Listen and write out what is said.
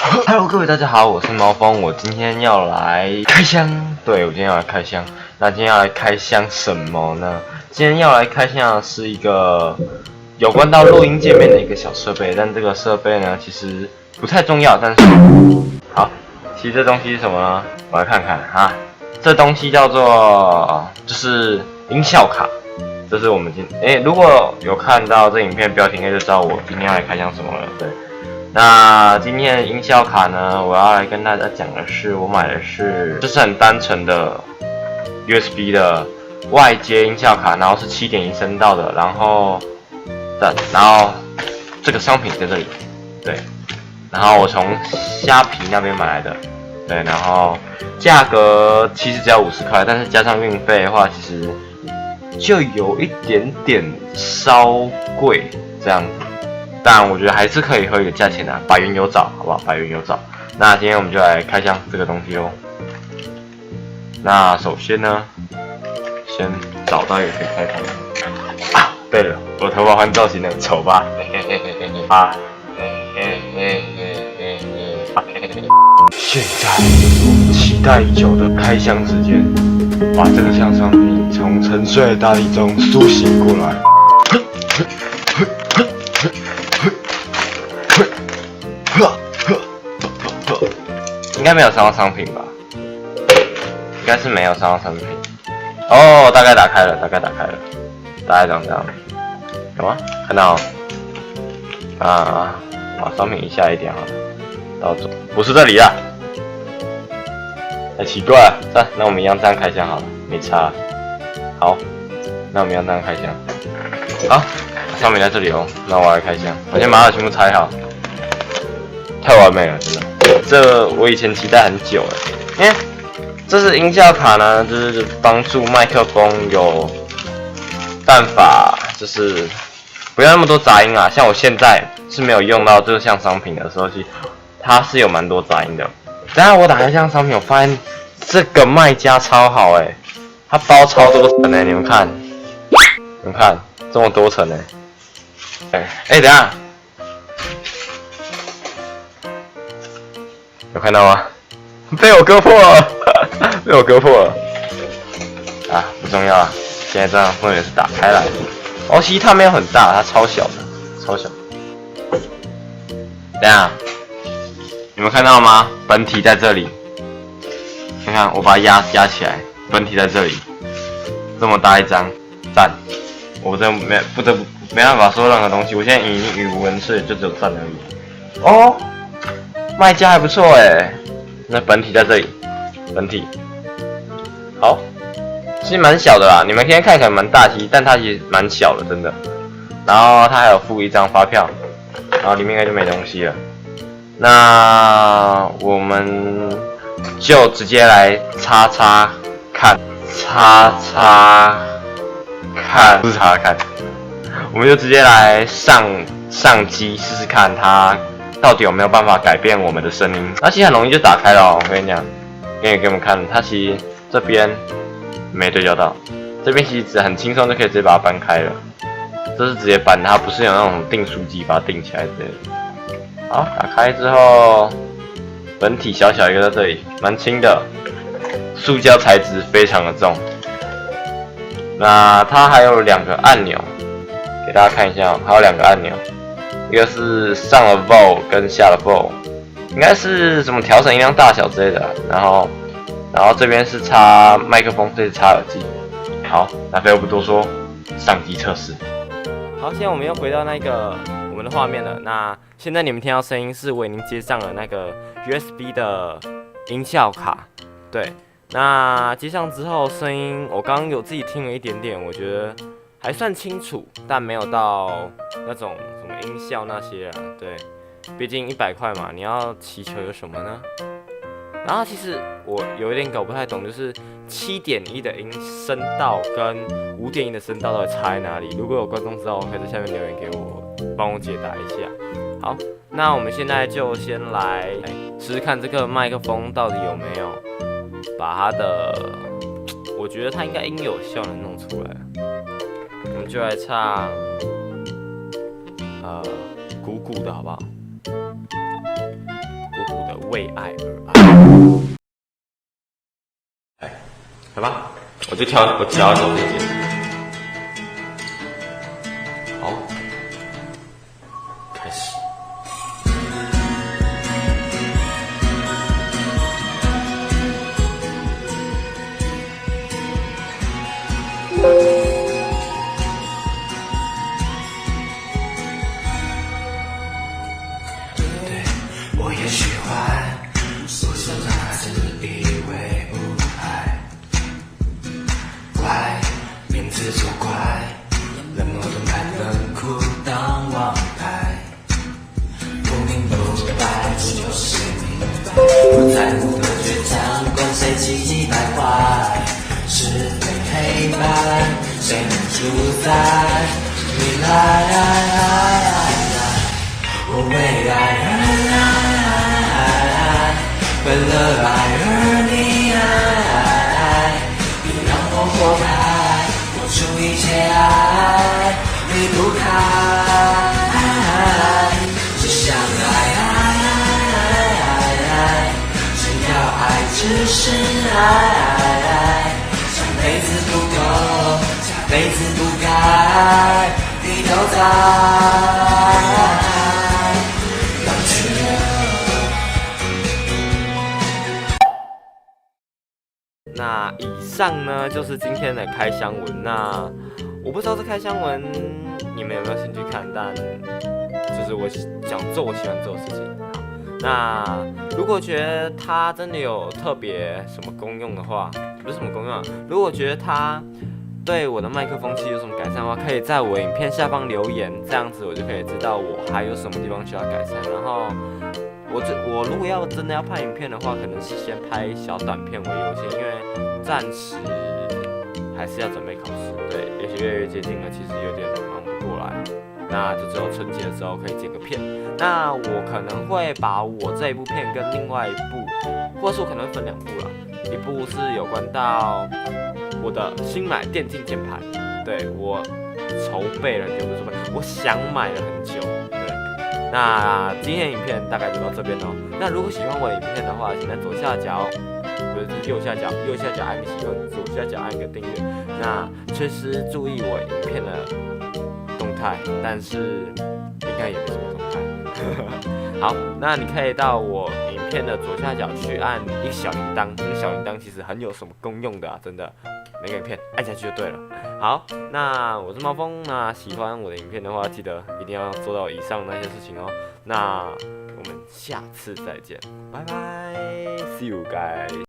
Hello，各位大家好，我是毛峰，我今天要来开箱。对，我今天要来开箱。那今天要来开箱什么呢？今天要来开箱的是一个有关到录音界面的一个小设备，但这个设备呢，其实不太重要。但是，好，其实这东西是什么呢？我来看看啊，这东西叫做就是音效卡。这是我们如果有看到这影片标题，应该就知道我今天要来开箱什么了。对。那今天的音效卡呢，我要来跟大家讲的是，我买的是就是很单纯的 USB 的外接音效卡，然后是7.1声道的，然后这个商品在这里，对，然后我从虾皮那边买来的，对，然后价格其实只要50块，但是加上运费的话，其实就有一点点稍贵这样子。但我觉得还是可以合理的价钱啊，百元有找，好不好？百元有找。那今天我们就来开箱这个东西喽。那首先呢，先找到一个可以开它啊。对了，我头发换造型很丑吧？现在期待已久的开箱时间，把这个箱商品从沉睡的大地中苏醒过来。应该没有伤到商品吧？应该是没有伤到商品。哦，大概打开了，大概长这样。有吗？看到啊，把商品移下一点好了。到左，不是这里啦。太奇怪了，那我们一样这样开箱好了，没差。好，那我们一样这样开箱。好，商品在这里哦。那我来开箱，我先把它全部拆好。太完美了，真的。这我以前期待很久了，因为这是音效卡呢，就是帮助麦克风有办法，就是不要那么多杂音啊。像我现在是没有用到这项商品的时候，其实它是有蛮多杂音的。等下我打开这项商品，我发现这个卖家超好它包超多层你们看，这么多层等下。有看到吗？被我割破了，被我割破了。啊，不重要啊。现在这样重点是打开来。哦，其实它没有很大，它超小的，超小。等下，你们看到吗？本体在这里。看看，我把它压起来，本体在这里，这么大一张，赞！我真没办法说任何东西，我现在语无伦次，就只有赞而已。哦。卖家还不错那本体在这里，本体好，其实蛮小的啦，你们现在看起来蛮大气，但它其实蛮小的，真的。然后它还有附一张发票，然后里面应该就没东西了。那我们就直接来擦看，不是擦看，我们就直接来上机试试看它。到底有没有办法改变我们的声音？那其实很容易就打开了我跟你讲，给你们看，它其实这边没对焦到，这边其实很轻松就可以直接把它搬开了。这是直接搬，它不是有那种订书机把它订起来之类的。好，打开之后，本体小小一个在这里，蛮轻的，塑胶材质非常的重。那它还有2个按钮，给大家看一下还有2个按钮。一个是上了 Vol 跟下了 Vol， 应该是什么调整音量大小之类的然后这边是插麦克风，这是插耳机。好，那废话不多说，上机测试。好，现在我们又回到那个我们的画面了。那现在你们听到声音是我已经接上了那个 USB 的音效卡，对。那接上之后，声音我刚刚有自己听了一点点，我觉得还算清楚，但没有到那种什么音效那些啊。对，毕竟100块嘛，你要祈求有什么呢？然后其实我有一点搞不太懂，就是7.1的音声道跟5.1的声道到底差在哪里？如果有观众知道，可以在下面留言给我，帮我解答一下。好，那我们现在就先来试试看这个麦克风到底有没有把它的，我觉得它应该音有效能弄出来。我们就来唱鼓鼓的好不好？鼓鼓为爱而爱。哎，好吧，我调手机键。好，开始。我也喜欢，我想他自以为无害，怪名字作怪，冷漠的卖冷酷当王牌，不明不白，只有谁明白？我在乎的倔强，管谁气急败坏，是非黑白，谁能主宰？你来，我为爱为了爱而你爱，你让我活该，付出一切爱离不开，只想爱，只要爱，只是爱，上辈子不够，下辈子不该，你都在。那以上呢就是今天的开箱文。那我不知道这开箱文你们有没有兴趣看，但就是我想做我喜欢做的事情。好，那如果觉得它真的有特别什么功用的话，不是什么功用啊，如果觉得它对我的麦克风器有什么改善的话，可以在我影片下方留言，这样子我就可以知道我还有什么地方需要改善。然后我如果真的要拍影片的话，可能是先拍小短片为优先，因为暂时还是要准备考试，对，也许越接近了，其实有点忙不过来，那就只有春节的时候可以剪个片。那我可能会把我这一部片跟另外一部，或者是我可能会分2部啦，一部是有关到我的新买电竞键盘，对，我筹备了很久，不是筹备，我想买了很久，对。那今天的影片大概就到这边咯。那如果喜欢我的影片的话，请在左下角，不是右下角按个喜欢，左下角按个订阅。那随时注意我影片的动态，但是应该也没什么动态。好，那你可以到我影片的左下角去按一个小铃铛，那个小铃铛其实很有什么功用的啊，真的，每个影片按下去就对了。好，那我是猫风，那喜欢我的影片的话，记得一定要做到以上那些事情哦。那我们下次再见，拜拜 ，See you guys。